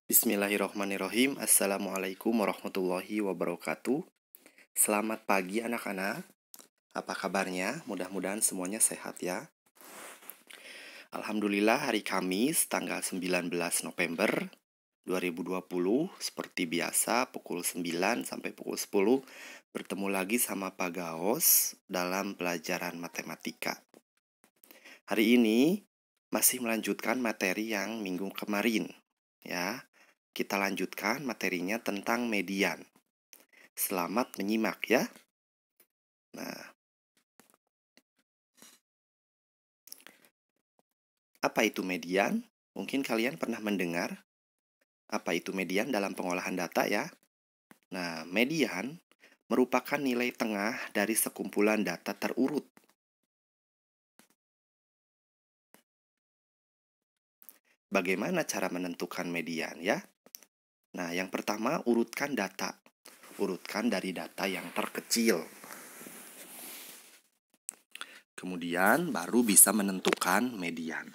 Bismillahirrohmanirrohim. Assalamualaikum warahmatullahi wabarakatuh. Selamat pagi anak-anak. Apa kabarnya? Mudah-mudahan semuanya sehat ya. Alhamdulillah hari Kamis tanggal 19 November 2020 seperti biasa pukul 9 sampai pukul 10 bertemu lagi sama Pak Gaos dalam pelajaran matematika. Hari ini masih melanjutkan materi yang minggu kemarin ya. Kita lanjutkan materinya tentang median. Selamat menyimak ya. Nah, apa itu median? Mungkin kalian pernah mendengar apa itu median dalam pengolahan data ya. Nah, median merupakan nilai tengah dari sekumpulan data terurut. Bagaimana cara menentukan median ya? Nah, yang pertama urutkan data. Urutkan dari data yang terkecil. Kemudian baru bisa menentukan median.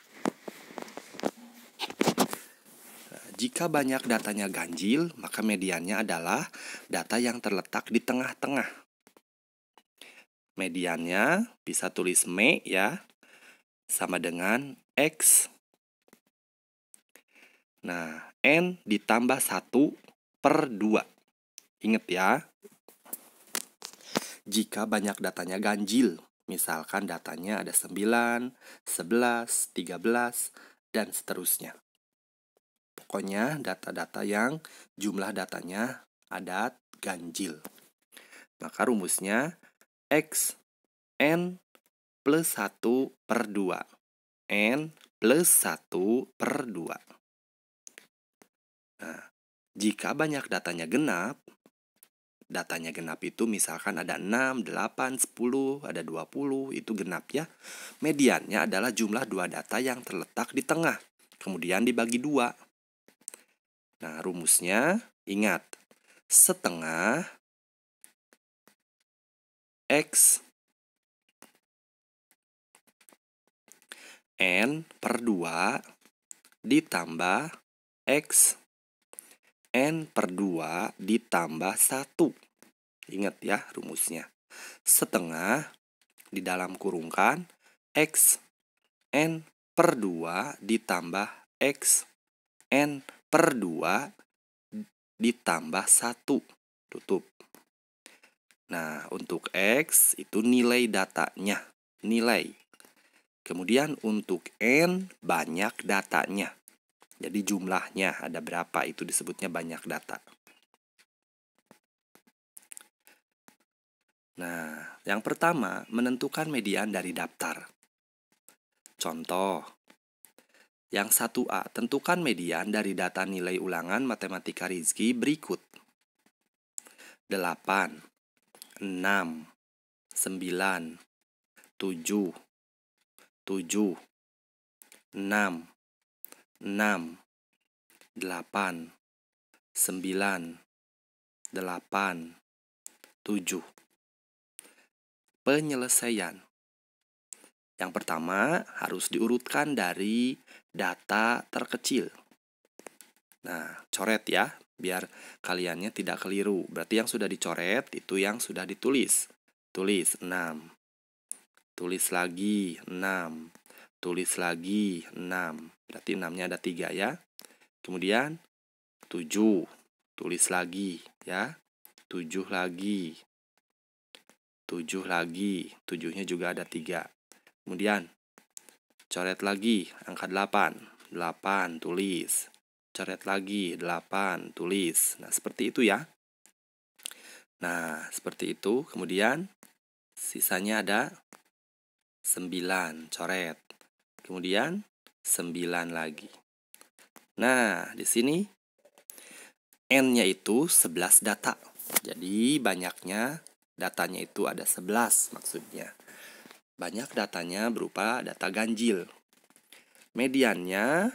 Jika banyak datanya ganjil, maka mediannya adalah data yang terletak di tengah-tengah. Mediannya bisa tulis M ya, sama dengan X. Nah, N ditambah 1/2. Ingat ya, jika banyak datanya ganjil, misalkan datanya ada 9, 11, 13, dan seterusnya. Pokoknya data-data yang jumlah datanya ada ganjil. Maka rumusnya X N plus 1/2. N plus 1/2. Nah, jika banyak datanya genap itu misalkan ada 6, 8, 10, ada 20, itu genap ya. Mediannya adalah jumlah dua data yang terletak di tengah, kemudian dibagi 2. Nah, rumusnya ingat, setengah X N/2 ditambah X N/2 ditambah 1. Ingat ya rumusnya. Setengah di dalam kurungkan X N/2 ditambah X N/2 ditambah 1. Tutup. Nah, untuk X itu nilai datanya. Nilai. Kemudian untuk N banyak datanya. Jadi jumlahnya ada berapa, itu disebutnya banyak data. Nah, yang pertama, menentukan median dari daftar. Contoh, yang 1A, tentukan median dari data nilai ulangan matematika Rizky berikut. 8, 6, 9, 7, 7, 6, 6, 8, 9, 8, 7. Penyelesaian. Yang pertama harus diurutkan dari data terkecil. Nah, coret ya, biar kaliannya tidak keliru. Berarti yang sudah dicoret itu yang sudah ditulis. Tulis 6. Tulis lagi 6. Tulis lagi 6. Berarti 6-nya ada 3 ya. Kemudian 7. Tulis lagi ya. 7 lagi. 7 lagi. 7-nya juga ada 3. Kemudian coret lagi angka 8. 8 tulis. Coret lagi 8 tulis. Nah, seperti itu ya. Nah, seperti itu. Kemudian sisanya ada 9, coret. Kemudian 9 lagi. Nah, di sini N-nya itu 11 data. Jadi banyaknya datanya itu ada 11 maksudnya. Banyak datanya berupa data ganjil. Mediannya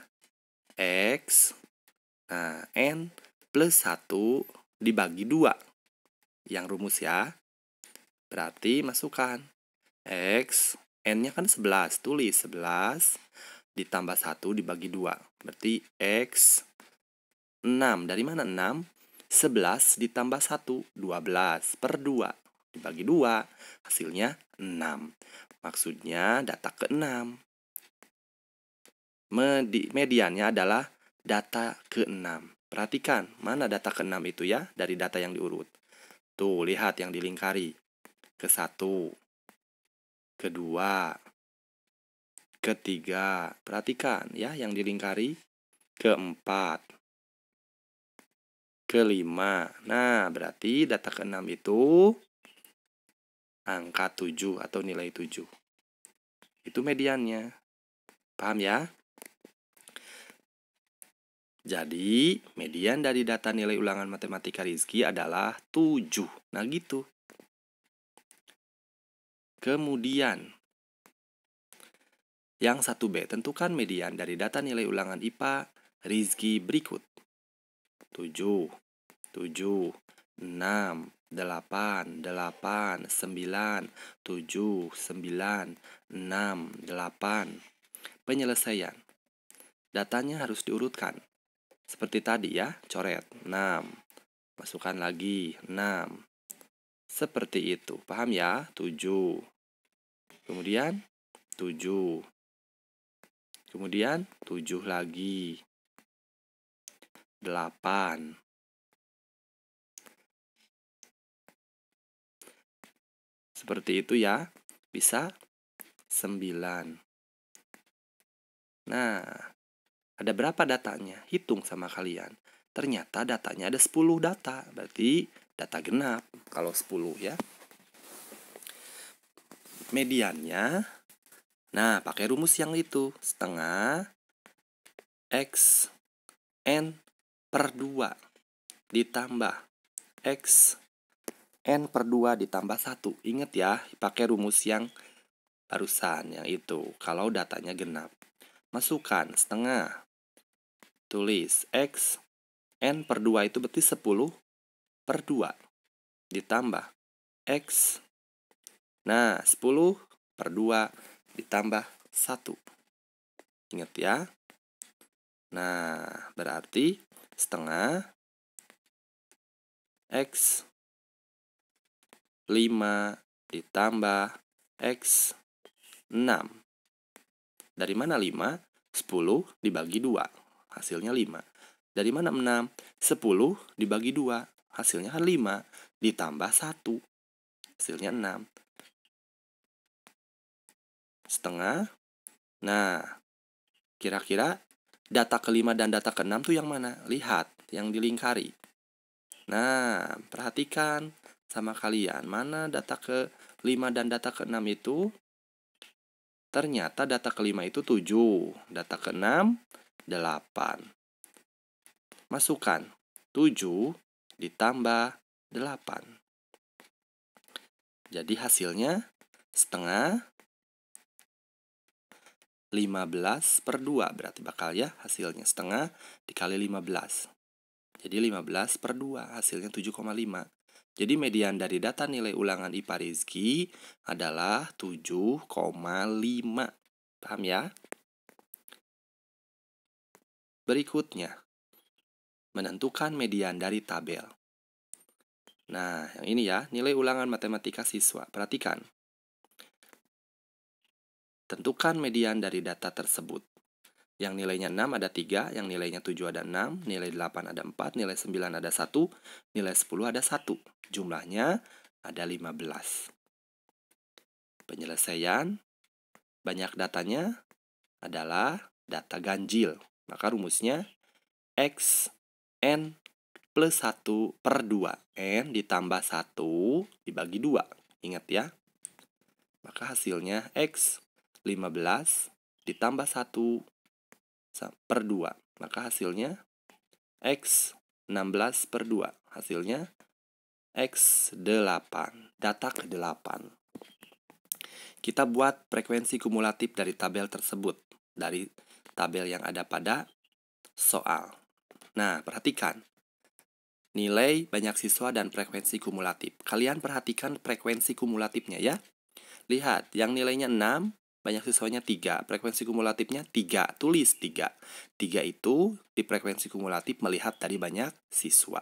X, nah N plus 1 dibagi 2. Yang rumus ya. Berarti masukkan X, N-nya kan 11. Tulis 11 ditambah 1 dibagi 2. Berarti X 6. Dari mana 6? 11 ditambah 1, 12 per 2. Dibagi 2, hasilnya 6. Maksudnya data ke-6. Mediannya adalah data ke-6. Perhatikan, mana data ke-6 itu ya, dari data yang diurut. Tuh, lihat yang dilingkari. Ke-1, ke-2, ke-3. Perhatikan ya, yang dilingkari. Ke-4, ke-5. Nah, berarti data ke-6 itu angka 7 atau nilai 7. Itu mediannya. Paham ya? Jadi, median dari data nilai ulangan matematika Rizky adalah 7. Nah, gitu. Kemudian, yang 1B, tentukan median dari data nilai ulangan IPA Rizky berikut. 7, 7, 6, 8, 8, 9, 7, 9, 6, 8. Penyelesaian. Datanya harus diurutkan. Seperti tadi ya, coret 6. Masukkan lagi 6. Seperti itu. Paham ya? 7. Kemudian 7. Kemudian 7 lagi. 8. Seperti itu ya. Bisa 9. Nah, ada berapa datanya? Hitung sama kalian. Ternyata datanya ada 10 data. Berarti data genap kalau 10 ya. Mediannya, nah pakai rumus yang itu. Setengah X N per 2 ditambah X N per 2 ditambah 1. Ingat ya, pakai rumus yang barusan, yang itu. Kalau datanya genap. Masukkan setengah. Tulis X N per 2 itu berarti 10 per 2. Ditambah X. Nah, 10 per 2 ditambah 1. Ingat ya. Nah, berarti setengah X 5 ditambah X 6. Dari mana 5? 10 dibagi 2. Hasilnya 5. Dari mana 6? 10 dibagi 2. Hasilnya kan 5. Ditambah 1. Hasilnya 6. Setengah. Nah, kira-kira data ke-5 dan data ke-6 tuh yang mana? Lihat, yang dilingkari. Nah, perhatikan sama kalian. Mana data ke-5 dan data ke-6 itu? Ternyata data ke-5 itu 7. Data ke-6, 8. Masukkan 7 ditambah 8. Jadi hasilnya setengah 15 per 2. Berarti bakal ya hasilnya setengah dikali 15. Jadi 15 per 2. Hasilnya 7,5. Jadi median dari data nilai ulangan IPA Rizky adalah 7,5. Paham ya? Berikutnya, menentukan median dari tabel. Nah, yang ini ya, nilai ulangan matematika siswa. Perhatikan. Tentukan median dari data tersebut. Yang nilainya 6 ada 3, yang nilainya 7 ada 6, nilai 8 ada 4, nilai 9 ada 1, nilai 10 ada 1. Jumlahnya ada 15. Penyelesaian, banyak datanya adalah data ganjil. Maka rumusnya X N plus 1 per 2. N ditambah 1 dibagi 2. Ingat ya. Maka hasilnya X 15 ditambah 1 per 2. Maka hasilnya X 16 per 2. Hasilnya X 8. Data ke-8. Kita buat frekuensi kumulatif dari tabel tersebut. Dari tabel yang ada pada soal. Nah, perhatikan. Nilai banyak siswa dan frekuensi kumulatif. Kalian perhatikan frekuensi kumulatifnya ya. Lihat, yang nilainya 6 banyak siswanya 3. Frekuensi kumulatifnya 3. Tulis 3. 3 itu di frekuensi kumulatif melihat dari banyak siswa.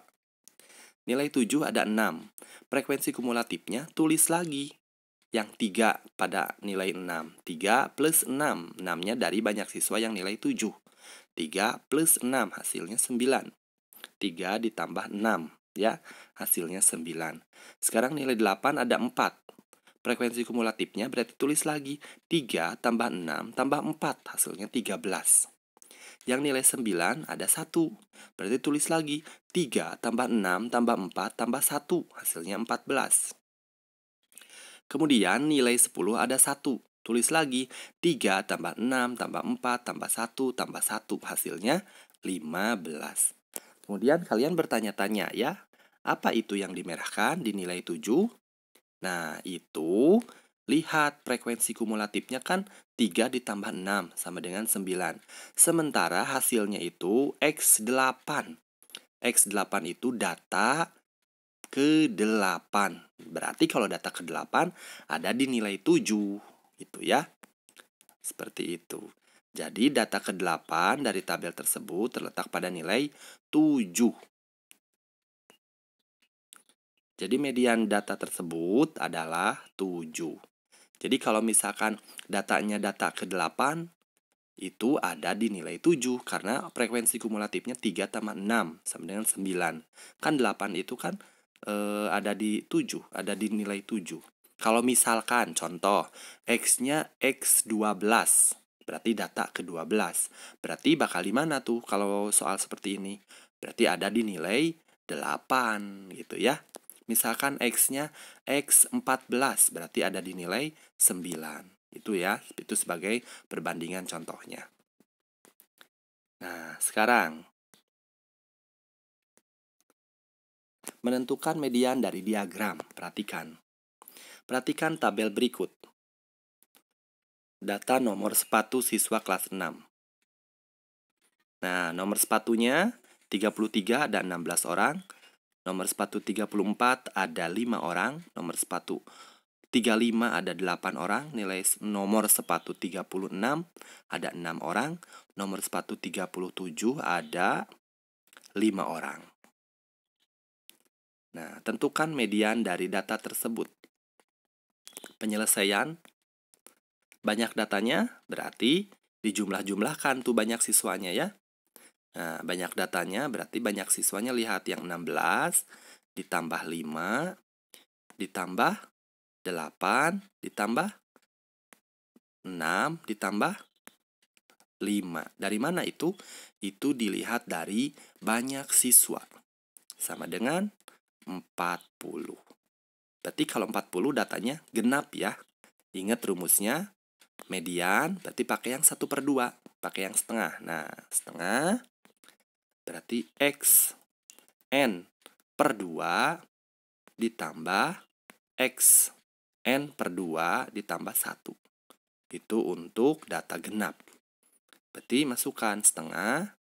Nilai 7 ada 6. Frekuensi kumulatifnya tulis lagi yang 3 pada nilai 6. 3 plus 6. 6-nya dari banyak siswa yang nilai 7. 3 plus 6 hasilnya 9. 3 ditambah 6 ya, hasilnya 9. Sekarang nilai 8 ada 4. Frekuensi kumulatifnya berarti tulis lagi 3 tambah 6 tambah 4 hasilnya 13. Yang nilai 9 ada 1. Berarti tulis lagi 3 tambah 6 tambah 4 tambah 1 hasilnya 14. Kemudian nilai 10 ada 1. Tulis lagi 3 tambah 6 tambah 4 tambah 1 tambah 1 hasilnya 15. Kemudian kalian bertanya-tanya ya, apa itu yang dimerahkan di nilai 7? Nah, itu lihat frekuensi kumulatifnya kan 3 ditambah 6 sama dengan 9. Sementara hasilnya itu X8. X8 itu data ke-8. Berarti kalau data ke-8 ada di nilai 7. Gitu ya. Seperti itu. Jadi data ke-8 dari tabel tersebut terletak pada nilai 7. Jadi median data tersebut adalah 7. Jadi kalau misalkan datanya data ke-8, itu ada di nilai 7. Karena frekuensi kumulatifnya 3 tambah 6 sama dengan 9. Kan 8 itu kan ada di 7, ada di nilai 7. Kalau misalkan contoh, X-nya X12, berarti data ke-12. Berarti bakal di mana tuh kalau soal seperti ini? Berarti ada di nilai 8 gitu ya. Misalkan X-nya X14, berarti ada di nilai 9. Itu ya, itu sebagai perbandingan contohnya. Nah, sekarang menentukan median dari diagram. Perhatikan tabel berikut. Data nomor sepatu siswa kelas 6. Nah, nomor sepatunya 33 ada 16 orang. Nomor sepatu 34 ada 5 orang. Nomor sepatu 35 ada 8 orang. Nilai nomor sepatu 36 ada 6 orang. Nomor sepatu 37 ada 5 orang. Nah, tentukan median dari data tersebut. Penyelesaian. Banyak datanya berarti dijumlah-jumlahkan tuh banyak siswanya ya. Nah, banyak datanya berarti banyak siswanya, lihat yang 16 ditambah 5 ditambah 8 ditambah 6 ditambah 5. Dari mana itu? Itu dilihat dari banyak siswa. Sama dengan 40. Berarti kalau 40 datanya genap ya. Ingat rumusnya, median berarti pakai yang 1/2. Pakai yang setengah. Nah, setengah berarti X N per 2 ditambah X N per 2 ditambah 1. Itu untuk data genap. Berarti masukkan setengah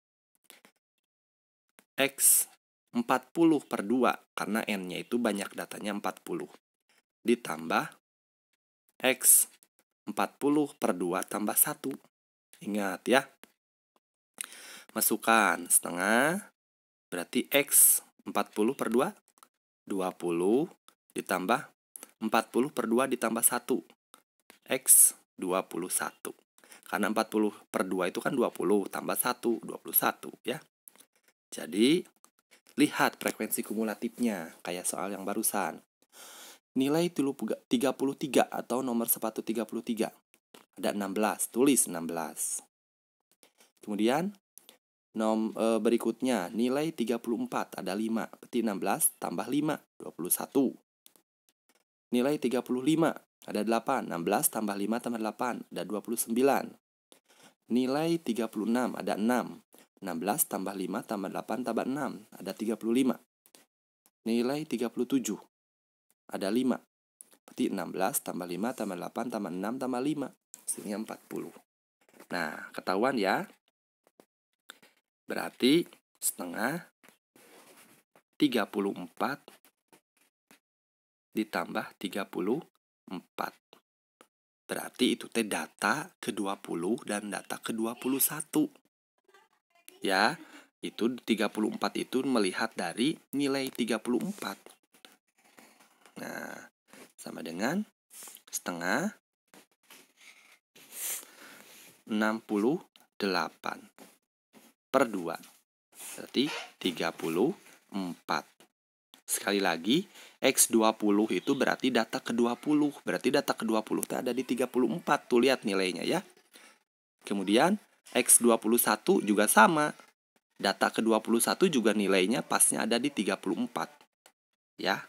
X 40 per 2. Karena N-nya itu banyak datanya 40. Ditambah X 40 per 2 tambah 1. Ingat ya. Masukkan setengah berarti X 40 per 2 20 ditambah 40 per 2 ditambah 1 X 21. Karena 40 per 2 itu kan 20 tambah 1 21 ya. Jadi lihat frekuensi kumulatifnya kayak soal yang barusan. Nilai 33 atau nomor sepatu 33 ada 16, tulis 16. Kemudian berikutnya nilai 34 ada 5, berarti 16 tambah 5 21. Nilai 35 ada 8, 16 tambah 5 tambah 8 ada 29. Nilai 36 ada 6, 16 tambah 5 tambah 8 tambah 6 ada 35. Nilai 37 ada 5, berarti 16 tambah 5 tambah 8 tambah 6 tambah 5 hasilnya 40. Nah, ketahuan ya. Berarti setengah 34 ditambah 34. Berarti itu teh data ke-20 dan data ke-21. Ya, itu 34 itu melihat dari nilai 34. Nah, sama dengan setengah 68 per 2. Berarti 34. Sekali lagi, X20 itu berarti data ke-20. Berarti data ke-20 itu ada di 34. Tuh lihat nilainya ya. Kemudian X21 juga sama. Data ke-21 juga nilainya pasnya ada di 34. Ya.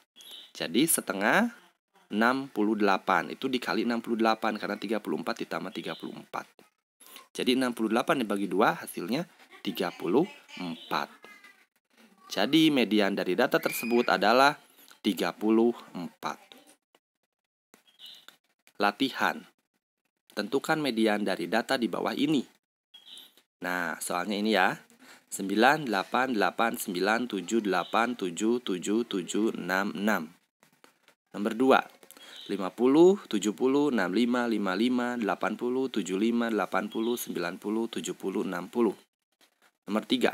Jadi setengah 68 itu dikali 68 karena 34 ditambah 34. Jadi 68 dibagi 2 hasilnya 34. Jadi median dari data tersebut adalah 34. Latihan. Tentukan median dari data di bawah ini. Nah, soalnya ini ya. 9, 8, 8, 9, 7, 8, 7, 7, 7, 6, 6. Nomor 2. 50, 70, 65, 55, 80, 75, 80, 90, 70, 60. Nomor 3.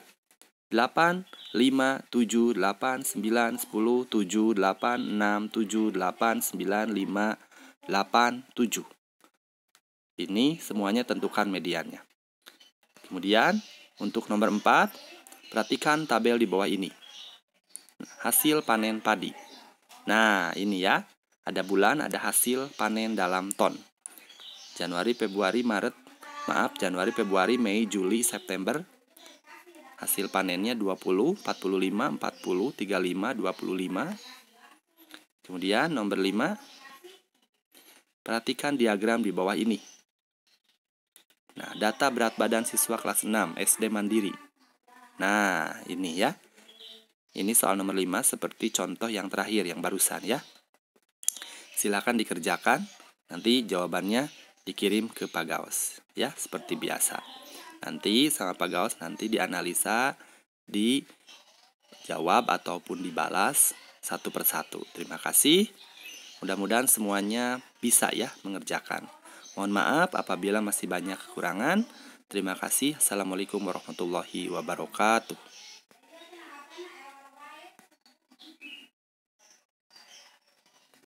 8, 5, 7, 8, 9, 10, 7, 8, 6, 7, 8, 9, 5, 8, 7. Ini semuanya tentukan mediannya. Kemudian, untuk nomor 4, perhatikan tabel di bawah ini. Hasil panen padi. Nah, ini ya. Ada bulan, ada hasil panen dalam ton. Januari, Februari, Januari, Februari, Mei, Juli, September. Hasil panennya 20, 45, 40, 35, 25. Kemudian nomor 5. Perhatikan diagram di bawah ini. Nah, data berat badan siswa kelas 6 SD Mandiri. Nah, ini ya. Ini soal nomor 5 seperti contoh yang terakhir yang barusan ya. Silakan dikerjakan. Nanti jawabannya dikirim ke Pak Gaus. Ya, seperti biasa. Nanti sama Pak Gaus nanti dianalisa, dijawab ataupun dibalas satu persatu. Terima kasih. Mudah-mudahan semuanya bisa ya mengerjakan. Mohon maaf apabila masih banyak kekurangan. Terima kasih. Assalamualaikum warahmatullahi wabarakatuh.